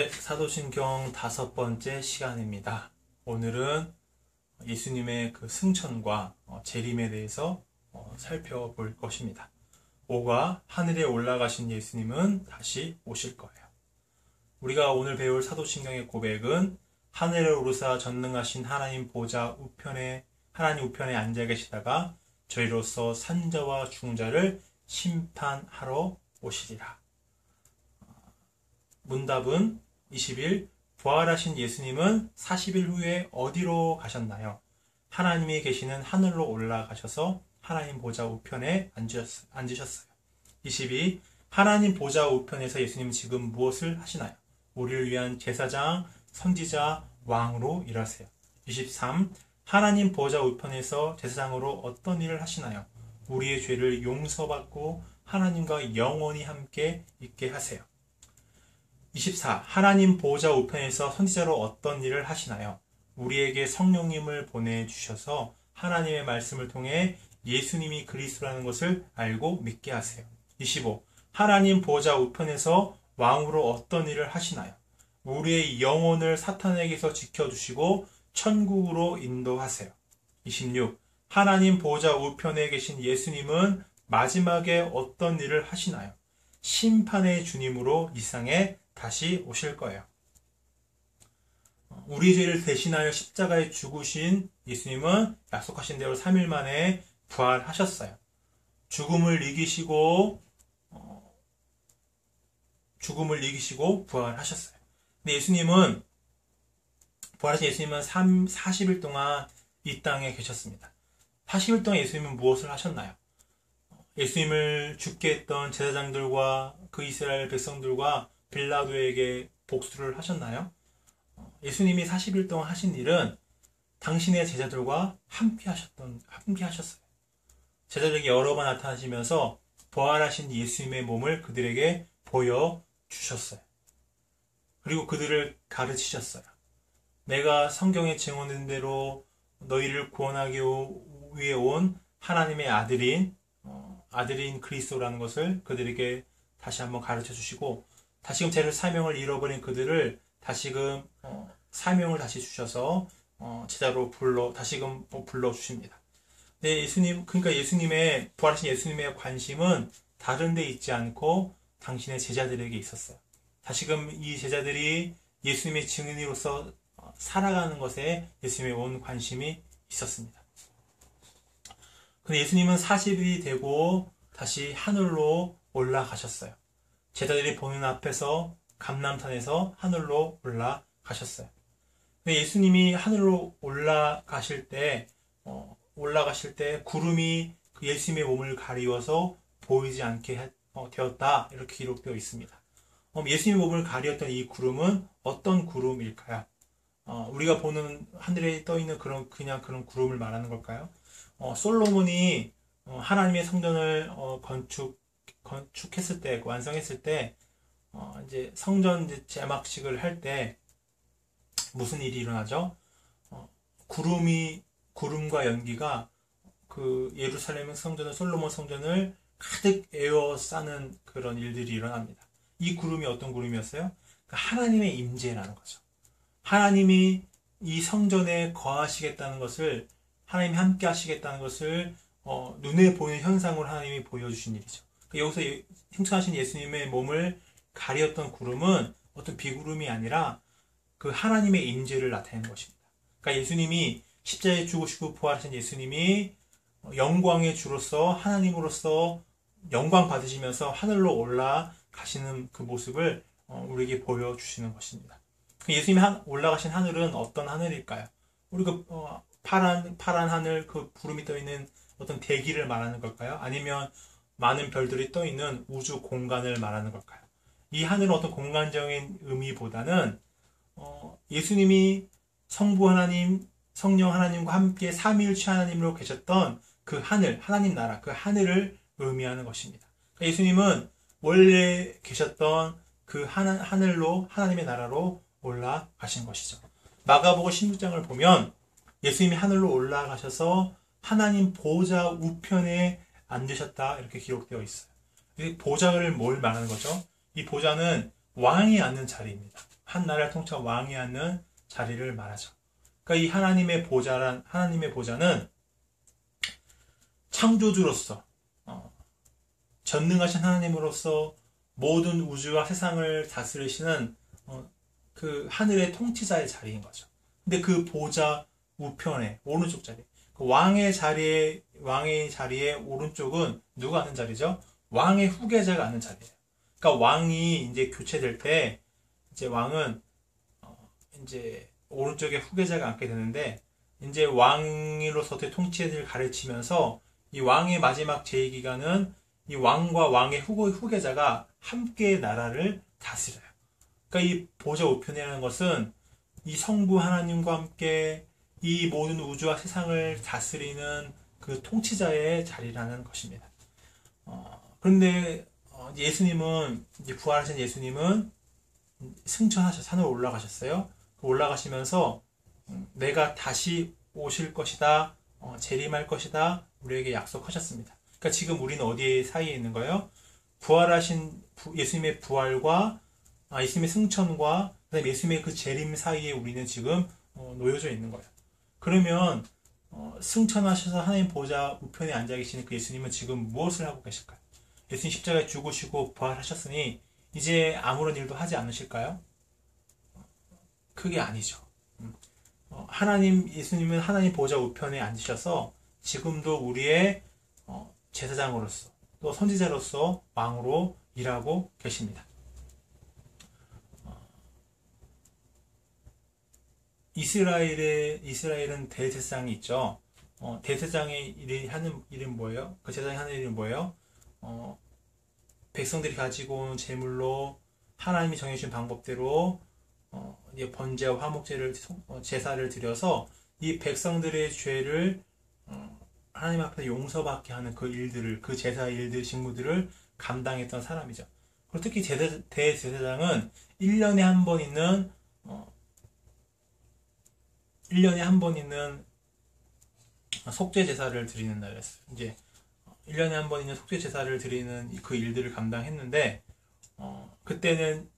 네, 사도신경 5번째 시간입니다. 오늘은 예수님의 그 승천과 재림에 대해서 살펴볼 것입니다. 5가 하늘에 올라가신 예수님은 다시 오실 거예요. 우리가 오늘 배울 사도신경의 고백은 하늘에 오르사 전능하신 하나님 보좌 우편에 하나님 우편에 앉아 계시다가 저희로서 산자와 중자를 심판하러 오시리라. 문답은 20일 부활하신 예수님은 40일 후에 어디로 가셨나요? 하나님이 계시는 하늘로 올라가셔서 하나님 보좌 우편에 앉으셨어요. 22. 하나님 보좌 우편에서 예수님은 지금 무엇을 하시나요? 우리를 위한 제사장, 선지자, 왕으로 일하세요. 23. 하나님 보좌 우편에서 제사장으로 어떤 일을 하시나요? 우리의 죄를 용서받고 하나님과 영원히 함께 있게 하세요. 24. 하나님 보좌 우편에서 선지자로 어떤 일을 하시나요? 우리에게 성령님을 보내주셔서 하나님의 말씀을 통해 예수님이 그리스도라는 것을 알고 믿게 하세요. 25. 하나님 보좌 우편에서 왕으로 어떤 일을 하시나요? 우리의 영혼을 사탄에게서 지켜주시고 천국으로 인도하세요. 26. 하나님 보좌 우편에 계신 예수님은 마지막에 어떤 일을 하시나요? 심판의 주님으로 이 세상에 다시 오실 거예요. 우리 죄를 대신하여 십자가에 죽으신 예수님은 약속하신 대로 3일 만에 부활하셨어요. 죽음을 이기시고 부활하셨어요. 근데 부활하신 예수님은 40일 동안 이 땅에 계셨습니다. 40일 동안 예수님은 무엇을 하셨나요? 예수님을 죽게 했던 제사장들과 그 이스라엘 백성들과 빌라도에게 복수를 하셨나요? 예수님이 40일 동안 하신 일은 당신의 제자들과 함께 하셨어요. 제자들에게 여러 번 나타나시면서 부활하신 예수님의 몸을 그들에게 보여주셨어요. 그리고 그들을 가르치셨어요. 내가 성경에 증언된 대로 너희를 구원하기 위해 온 하나님의 아들인 그리스도라는 것을 그들에게 다시 한번 가르쳐 주시고 다시금 사명을 잃어버린 그들을 다시금 사명을 다시 주셔서 제자로 다시금 불러주십니다. 네, 그러니까 부활하신 예수님의 관심은 다른 데 있지 않고 당신의 제자들에게 있었어요. 다시금 이 제자들이 예수님의 증인으로서 살아가는 것에 예수님의 온 관심이 있었습니다. 근데 예수님은 40일이 되고 다시 하늘로 올라가셨어요. 제자들이 보는 앞에서 감람산에서 하늘로 올라가셨어요. 근데 예수님이 하늘로 올라가실 때 구름이 그 예수님의 몸을 가리워서 보이지 않게 되었다 이렇게 기록되어 있습니다. 예수님의 몸을 가리웠던 이 구름은 어떤 구름일까요? 우리가 보는 하늘에 떠 있는 그런 구름을 말하는 걸까요? 솔로몬이 하나님의 성전을 건축했을 때, 완성했을 때, 이제 성전 제막식을 할 때 무슨 일이 일어나죠? 구름과 연기가 그 예루살렘 성전을, 솔로몬 성전을 가득 에워싸는 그런 일들이 일어납니다. 이 구름이 어떤 구름이었어요? 하나님의 임재라는 거죠. 하나님이 이 성전에 거하시겠다는 것을, 하나님이 함께 하시겠다는 것을 눈에 보이는 현상으로 하나님이 보여주신 일이죠. 여기서 승천하신 예수님의 몸을 가리었던 구름은 어떤 비구름이 아니라 그 하나님의 임재를 나타내는 것입니다. 그러니까 예수님이 십자가에 죽으시고 부활하신 예수님이 영광의 주로서 하나님으로서 영광 받으시면서 하늘로 올라가시는 그 모습을 우리에게 보여주시는 것입니다. 예수님이 올라가신 하늘은 어떤 하늘일까요? 우리가 파란 하늘, 그 구름이 떠 있는 어떤 대기를 말하는 걸까요? 아니면 많은 별들이 떠 있는 우주 공간을 말하는 걸까요? 이 하늘은 어떤 공간적인 의미보다는 예수님이 성부 하나님, 성령 하나님과 함께 삼위일체 하나님으로 계셨던 그 하늘, 하나님 나라, 그 하늘을 의미하는 것입니다. 그러니까 예수님은 원래 계셨던 그 하늘로, 하나님의 나라로 올라가신 것이죠. 마가복음 16장을 보면 예수님이 하늘로 올라가셔서 하나님 보좌 우편에 앉으셨다 이렇게 기록되어 있어요. 이 보좌를 뭘 말하는 거죠? 이 보좌는 왕이 앉는 자리입니다. 한 나라를 통치한 왕이 앉는 자리를 말하죠. 그러니까 이 하나님의 보좌는 창조주로서 전능하신 하나님으로서 모든 우주와 세상을 다스리시는 그 하늘의 통치자의 자리인 거죠. 근데 그 보좌 우편에 오른쪽 자리, 그 왕의 자리에 오른쪽은 누가 앉는 자리죠? 왕의 후계자가 앉는 자리예요. 그러니까 왕이 이제 교체될 때 이제 왕은 이제 오른쪽에 후계자가 앉게 되는데, 이제 왕으로서 통치를 가르치면서 이 왕의 마지막 제2기간은 이 왕과 왕의 후계자가 함께 나라를 다스려요. 그러니까 이 보좌 우편이라는 것은 이 성부 하나님과 함께 이 모든 우주와 세상을 다스리는 그 통치자의 자리라는 것입니다. 그런데 예수님은, 이제 부활하신 예수님은 승천하셔서 산으로 올라가셨어요. 올라가시면서 내가 다시 오실 것이다, 재림할 것이다, 우리에게 약속하셨습니다. 그러니까 지금 우리는 어디에 사이에 있는 거예요? 부활하신 예수님의 부활과 예수님의 승천과 그다음에 예수님의 그 재림 사이에 우리는 지금 놓여져 있는 거예요. 그러면 승천하셔서 하나님 보좌 우편에 앉아 계시는 그 예수님은 지금 무엇을 하고 계실까요? 예수님 십자가에 죽으시고 부활하셨으니 이제 아무런 일도 하지 않으실까요? 그게 아니죠. 예수님은 하나님 보좌 우편에 앉으셔서 지금도 우리의 제사장으로서 또 선지자로서 왕으로 일하고 계십니다. 이스라엘은 대제사장이 있죠. 대제사장의 하는 일은 뭐예요? 그 제사장이 하는 일은 뭐예요? 백성들이 가지고 온 제물로 하나님이 정해주신 방법대로 번제와 화목제를 제사를 드려서 이 백성들의 죄를 하나님 앞에 용서받게 하는 그 일들을, 그 제사 일들, 직무들을 감당했던 사람이죠. 그리고 특히 대제사장은 1년에 한 번 있는 1년에 한 번 있는 속죄 제사를 드리는 날이었어요. 이제 1년에 한 번 있는 속죄 제사를 드리는 그 일들을 감당했는데, 그때는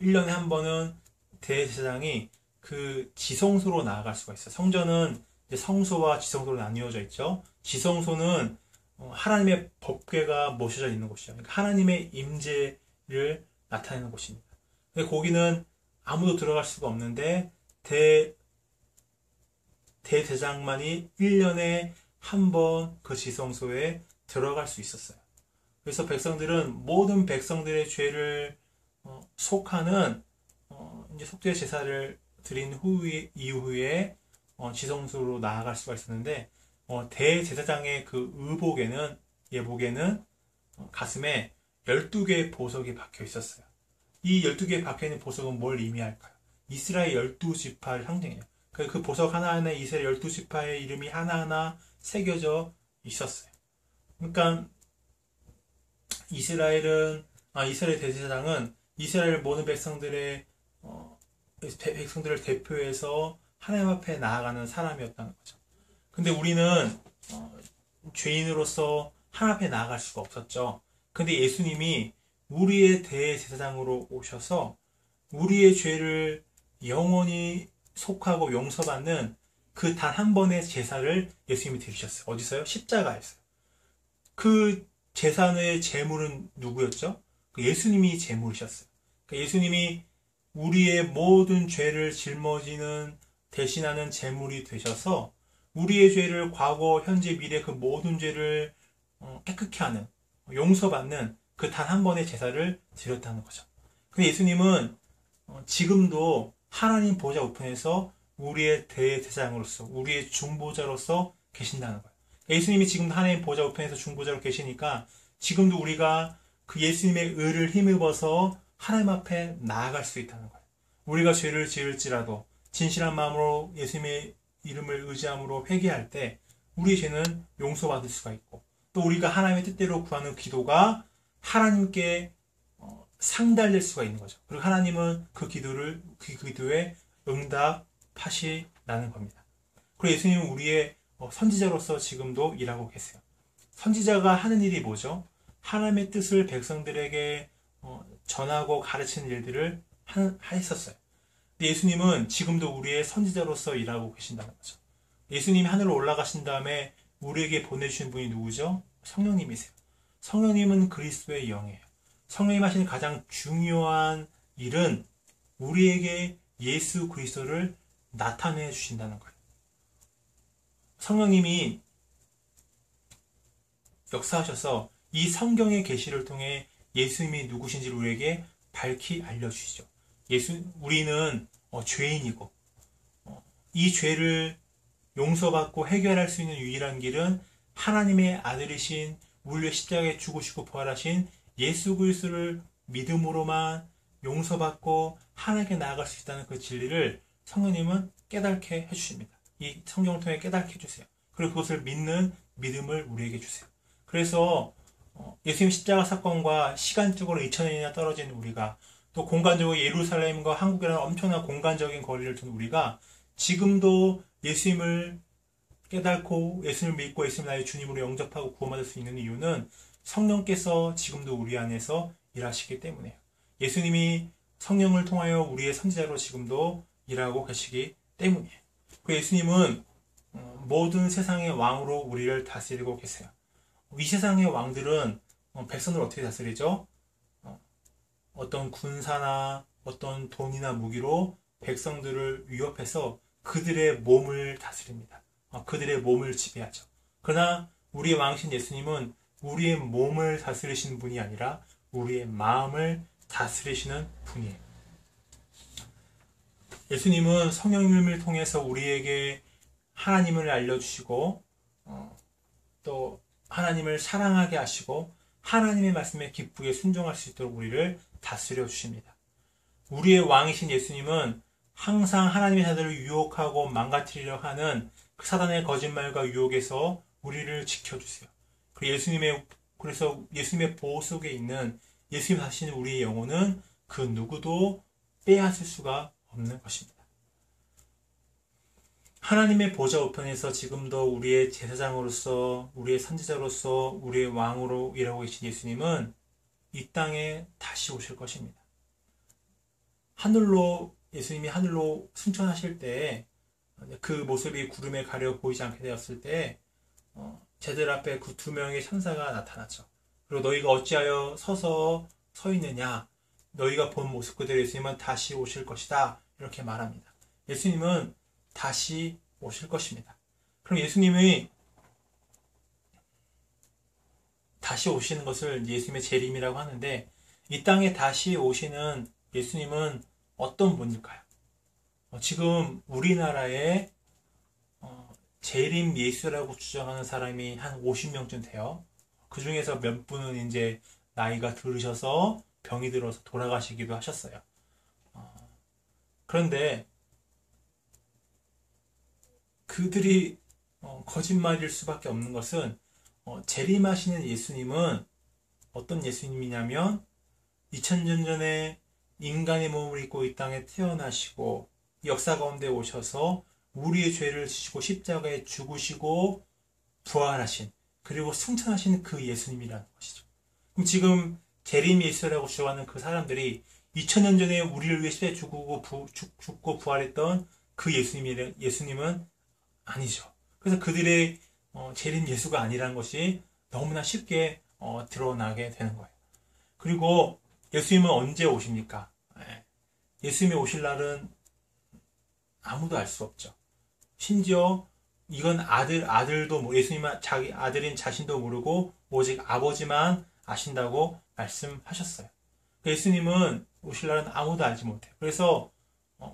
1년에 한 번은 대제사장이 그 지성소로 나아갈 수가 있어요. 성전은 이제 성소와 지성소로 나뉘어져 있죠. 지성소는 하나님의 법궤가 모셔져 있는 곳이죠. 그러니까 하나님의 임재를 나타내는 곳입니다. 근데 거기는 아무도 들어갈 수가 없는데 대제사장만이 1년에 한 번 그 지성소에 들어갈 수 있었어요. 그래서 모든 백성들의 죄를 속하는 이제 속죄 제사를 드린 이후에 지성소로 나아갈 수가 있었는데, 대제사장의 그 예복에는 가슴에 12개의 보석이 박혀 있었어요. 이 12개에 박혀 있는 보석은 뭘 의미할까요? 이스라엘 12지파를 상징해요. 그 보석 하나하나에 이스라엘 12지파의 이름이 하나하나 새겨져 있었어요. 그러니까 이스라엘 대제사장은 이스라엘 모든 백성들을 대표해서 하나님 앞에 나아가는 사람이었다는 거죠. 근데 우리는 죄인으로서 하나님 앞에 나아갈 수가 없었죠. 근데 예수님이 우리의 대제사장으로 오셔서 우리의 죄를 영원히 속하고 용서받는 그 단 한 번의 제사를 예수님이 드리셨어요. 어디서요? 십자가에서요. 그 제사의 제물은 누구였죠? 예수님이 제물이셨어요. 예수님이 우리의 모든 죄를 짊어지는, 대신하는 제물이 되셔서 우리의 죄를, 과거, 현재, 미래 그 모든 죄를 깨끗게 하는, 용서받는 그 단 한 번의 제사를 드렸다는 거죠. 근데 예수님은 지금도 하나님 보좌 우편에서 우리의 대제사장으로서, 우리의 중보자로서 계신다는 거예요. 예수님이 지금도 하나님 보좌 우편에서 중보자로 계시니까 지금도 우리가 그 예수님의 의를 힘입어서 하나님 앞에 나아갈 수 있다는 거예요. 우리가 죄를 지을지라도 진실한 마음으로 예수님의 이름을 의지함으로 회개할 때 우리의 죄는 용서받을 수가 있고, 또 우리가 하나님의 뜻대로 구하는 기도가 하나님께 상달될 수가 있는 거죠. 그리고 하나님은 그 기도에 응답하시라는 겁니다. 그리고 예수님은 우리의 선지자로서 지금도 일하고 계세요. 선지자가 하는 일이 뭐죠? 하나님의 뜻을 백성들에게 전하고 가르치는 일들을 했었어요. 근데 예수님은 지금도 우리의 선지자로서 일하고 계신다는 거죠. 예수님이 하늘로 올라가신 다음에 우리에게 보내주신 분이 누구죠? 성령님이세요. 성령님은 그리스도의 영이에요. 성령님 하시는 가장 중요한 일은 우리에게 예수 그리스도를 나타내 주신다는 거예요. 성령님이 역사하셔서 이 성경의 계시를 통해 예수님이 누구신지를 우리에게 밝히 알려주시죠. 우리는 죄인이고 이 죄를 용서받고 해결할 수 있는 유일한 길은 하나님의 아들이신 우리의 십자가에 죽으시고 부활하신 예수 그리스도를 믿음으로만 용서받고 하나님께 나아갈 수 있다는 그 진리를 성령님은 깨닫게 해주십니다. 이 성경을 통해 깨닫게 해주세요. 그리고 그것을 믿는 믿음을 우리에게 주세요. 그래서 예수님 십자가 사건과 시간적으로 2000년이나 떨어진 우리가 또 공간적으로 예루살렘과 한국이라는 엄청난 공간적인 거리를 둔 우리가 지금도 예수님을 깨닫고 예수님을 믿고 예수님 나의 주님으로 영접하고 구원받을 수 있는 이유는 성령께서 지금도 우리 안에서 일하시기 때문이에요. 예수님이 성령을 통하여 우리의 선지자로 지금도 일하고 계시기 때문이에요. 그 예수님은 모든 세상의 왕으로 우리를 다스리고 계세요. 이 세상의 왕들은 백성을 어떻게 다스리죠? 어떤 군사나 어떤 돈이나 무기로 백성들을 위협해서 그들의 몸을 다스립니다. 그들의 몸을 지배하죠. 그러나 우리의 왕이신 예수님은 우리의 몸을 다스리시는 분이 아니라 우리의 마음을 다스리시는 분이에요. 예수님은 성령님을 통해서 우리에게 하나님을 알려주시고 또 하나님을 사랑하게 하시고 하나님의 말씀에 기쁘게 순종할 수 있도록 우리를 다스려 주십니다. 우리의 왕이신 예수님은 항상 하나님의 자들을 유혹하고 망가뜨리려 하는 그 사단의 거짓말과 유혹에서 우리를 지켜주세요. 그래서 예수님의 보호 속에 있는 예수님 자신 우리의 영혼은 그 누구도 빼앗을 수가 없는 것입니다. 하나님의 보좌 우편에서 지금도 우리의 제사장으로서 우리의 선지자로서 우리의 왕으로 일하고 계신 예수님은 이 땅에 다시 오실 것입니다. 예수님이 하늘로 승천하실 때 그 모습이 구름에 가려 보이지 않게 되었을 때 제들 앞에 그 두 명의 천사가 나타났죠. 그리고 너희가 어찌하여 서 있느냐? 너희가 본 모습 그대로 예수님은 다시 오실 것이다. 이렇게 말합니다. 예수님은 다시 오실 것입니다. 그럼 예수님이 다시 오시는 것을 예수님의 재림이라고 하는데 이 땅에 다시 오시는 예수님은 어떤 분일까요? 지금 우리나라에 재림 예수라고 주장하는 사람이 한 50명쯤 돼요. 그 중에서 몇 분은 이제 나이가 들으셔서 병이 들어서 돌아가시기도 하셨어요. 그런데 그들이 거짓말일 수밖에 없는 것은 재림하시는 예수님은 어떤 예수님이냐면 2000년 전에 인간의 몸을 입고 이 땅에 태어나시고 역사 가운데 오셔서 우리의 죄를 지시고 십자가에 죽으시고 부활하신 그리고 승천하신 그 예수님이라는 것이죠. 그럼 지금 재림 예수라고 주장하는 그 사람들이 2000년 전에 우리를 위해 십자가에 죽고 부활했던 그 예수님은 아니죠. 그래서 그들의 재림 예수가 아니라는 것이 너무나 쉽게 드러나게 되는 거예요. 그리고 예수님은 언제 오십니까? 예수님이 오실 날은 아무도 알 수 없죠. 심지어 이건 아들도 예수님은 자기 아들인 자신도 모르고 오직 아버지만 아신다고 말씀하셨어요. 예수님은 오실 날은 아무도 알지 못해요. 그래서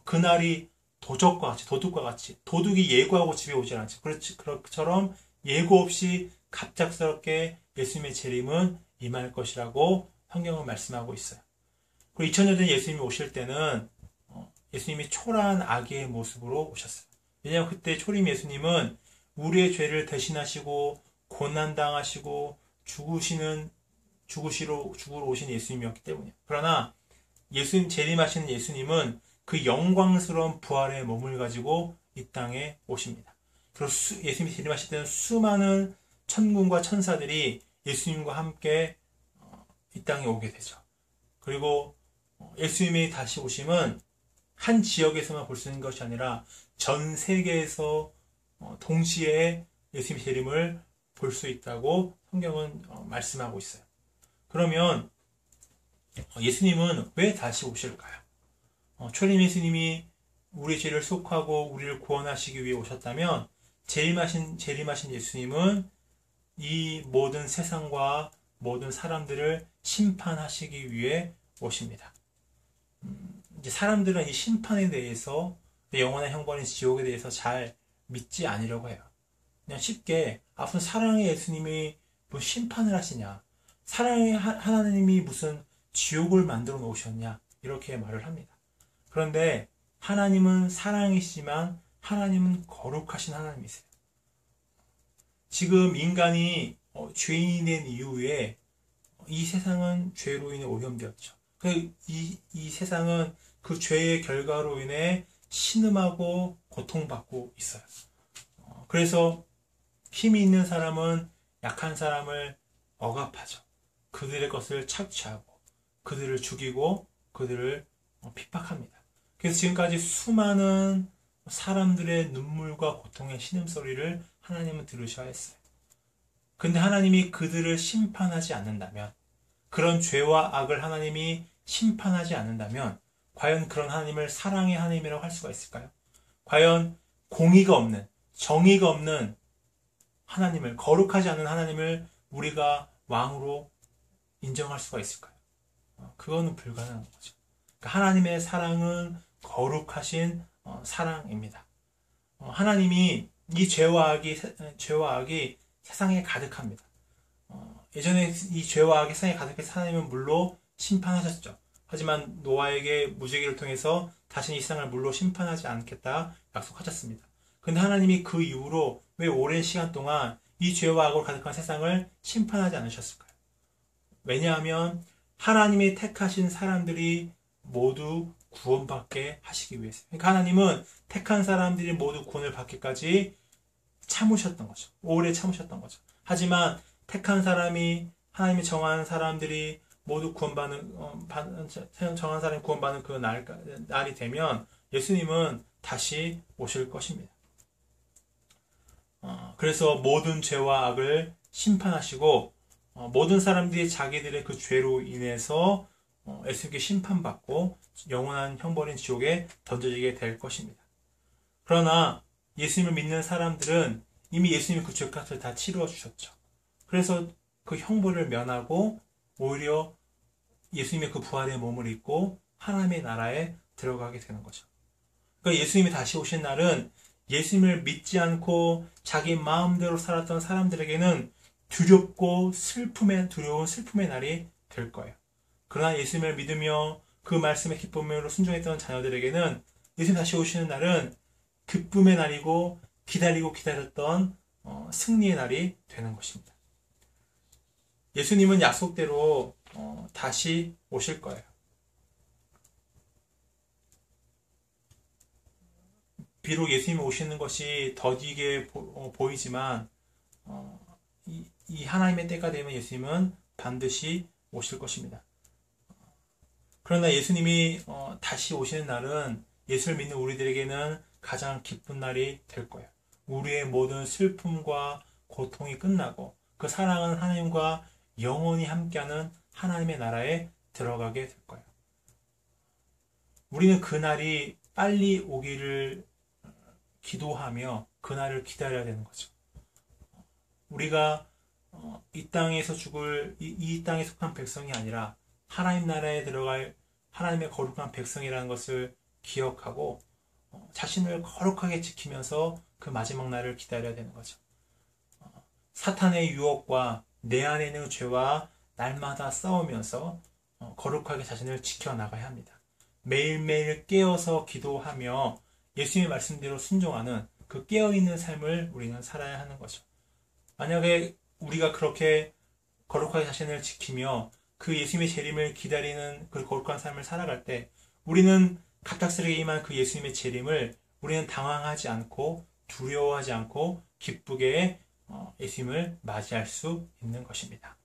그날이 도둑과 같이 도둑이 예고하고 집에 오지 않죠. 그처럼 예고 없이 갑작스럽게 예수님의 재림은 임할 것이라고 성경은 말씀하고 있어요. 그리고 2000년 전 예수님이 오실 때는 예수님이 초라한 아기의 모습으로 오셨어요. 왜냐하면 그때 초림 예수님은 우리의 죄를 대신하시고 고난당하시고 죽으러 오신 예수님이었기 때문이에요. 그러나 재림하시는 예수님은 그 영광스러운 부활의 몸을 가지고 이 땅에 오십니다. 그리고 예수님이 재림하실 때는 수많은 천군과 천사들이 예수님과 함께 이 땅에 오게 되죠. 그리고 예수님의 다시 오심은 한 지역에서만 볼 수 있는 것이 아니라 전 세계에서 동시에 예수님의 재림을 볼 수 있다고 성경은 말씀하고 있어요. 그러면 예수님은 왜 다시 오실까요? 초림 예수님이 우리 죄를 속하고 우리를 구원하시기 위해 오셨다면 재림하신 예수님은 이 모든 세상과 모든 사람들을 심판하시기 위해 오십니다. 이제 사람들은 이 심판에 대해서, 영원한 형벌인 지옥에 대해서 잘 믿지 않으려고 해요. 그냥 쉽게 무슨 사랑의 예수님이 뭐 심판을 하시냐, 사랑의 하나님이 무슨 지옥을 만들어 놓으셨냐, 이렇게 말을 합니다. 그런데 하나님은 사랑이시지만 하나님은 거룩하신 하나님이세요. 지금 인간이 죄인이 된 이후에 이 세상은 죄로 인해 오염되었죠. 이 세상은 그 죄의 결과로 인해 신음하고 고통받고 있어요. 그래서 힘이 있는 사람은 약한 사람을 억압하죠. 그들의 것을 착취하고 그들을 죽이고 그들을 핍박합니다. 그래서 지금까지 수많은 사람들의 눈물과 고통의 신음소리를 하나님은 들으셔야 했어요. 근데 하나님이 그들을 심판하지 않는다면, 그런 죄와 악을 하나님이 심판하지 않는다면 과연 그런 하나님을 사랑의 하나님이라고 할 수가 있을까요? 과연 공의가 없는, 정의가 없는 하나님을, 거룩하지 않은 하나님을 우리가 왕으로 인정할 수가 있을까요? 그거는 불가능한 거죠. 그러니까 하나님의 사랑은 거룩하신 사랑입니다. 하나님이 이 죄와 악이 세상에 가득합니다. 예전에 이 죄와 악이 세상에 가득해서 하나님은 물로 심판하셨죠. 하지만 노아에게 무지개를 통해서 다시는 이 세상을 물로 심판하지 않겠다 약속하셨습니다. 근데 하나님이 그 이후로 왜 오랜 시간 동안 이 죄와 악으로 가득한 세상을 심판하지 않으셨을까요? 왜냐하면 하나님이 택하신 사람들이 모두 구원받게 하시기 위해서. 그러니까 하나님은 택한 사람들이 모두 구원을 받기까지 참으셨던 거죠. 오래 참으셨던 거죠. 하지만 택한 사람이, 하나님이 정한 사람들이 모두 정한 사람이 구원받는 그 날이 되면 예수님은 다시 오실 것입니다. 그래서 모든 죄와 악을 심판하시고 모든 사람들이 자기들의 그 죄로 인해서 예수님께 심판받고 영원한 형벌인 지옥에 던져지게 될 것입니다. 그러나 예수님을 믿는 사람들은 이미 예수님이 그 죄값을 다 치루어 주셨죠. 그래서 그 형벌을 면하고 오히려 예수님의 그 부활의 몸을 입고 하나님의 나라에 들어가게 되는 거죠. 그러니까 예수님이 다시 오신 날은 예수님을 믿지 않고 자기 마음대로 살았던 사람들에게는 두렵고 두려운 슬픔의 날이 될 거예요. 그러나 예수님을 믿으며 그 말씀의 기쁨으로 순종했던 자녀들에게는 예수님 다시 오시는 날은 기쁨의 날이고 기다렸던 승리의 날이 되는 것입니다. 예수님은 약속대로 다시 오실 거예요. 비록 예수님이 오시는 것이 더디게 보이지만 이 하나님의 때가 되면 예수님은 반드시 오실 것입니다. 그러나 예수님이 다시 오시는 날은 예수를 믿는 우리들에게는 가장 기쁜 날이 될 거예요. 우리의 모든 슬픔과 고통이 끝나고 그 사랑하는 하나님과 영원히 함께하는 하나님의 나라에 들어가게 될 거예요. 우리는 그 날이 빨리 오기를 기도하며 그 날을 기다려야 되는 거죠. 우리가 이 땅에서 죽을 이 땅에 속한 백성이 아니라 하나님 나라에 들어갈 하나님의 거룩한 백성이라는 것을 기억하고 자신을 거룩하게 지키면서 그 마지막 날을 기다려야 되는 거죠. 사탄의 유혹과 내 안에 있는 죄와 날마다 싸우면서 거룩하게 자신을 지켜나가야 합니다. 매일매일 깨어서 기도하며 예수님의 말씀대로 순종하는 그 깨어있는 삶을 우리는 살아야 하는 거죠. 만약에 우리가 그렇게 거룩하게 자신을 지키며 그 예수님의 재림을 기다리는 그 거룩한 삶을 살아갈 때 우리는 갑작스레 임한 그 예수님의 재림을 우리는 당황하지 않고 두려워하지 않고 기쁘게 예수님을 맞이할 수 있는 것입니다.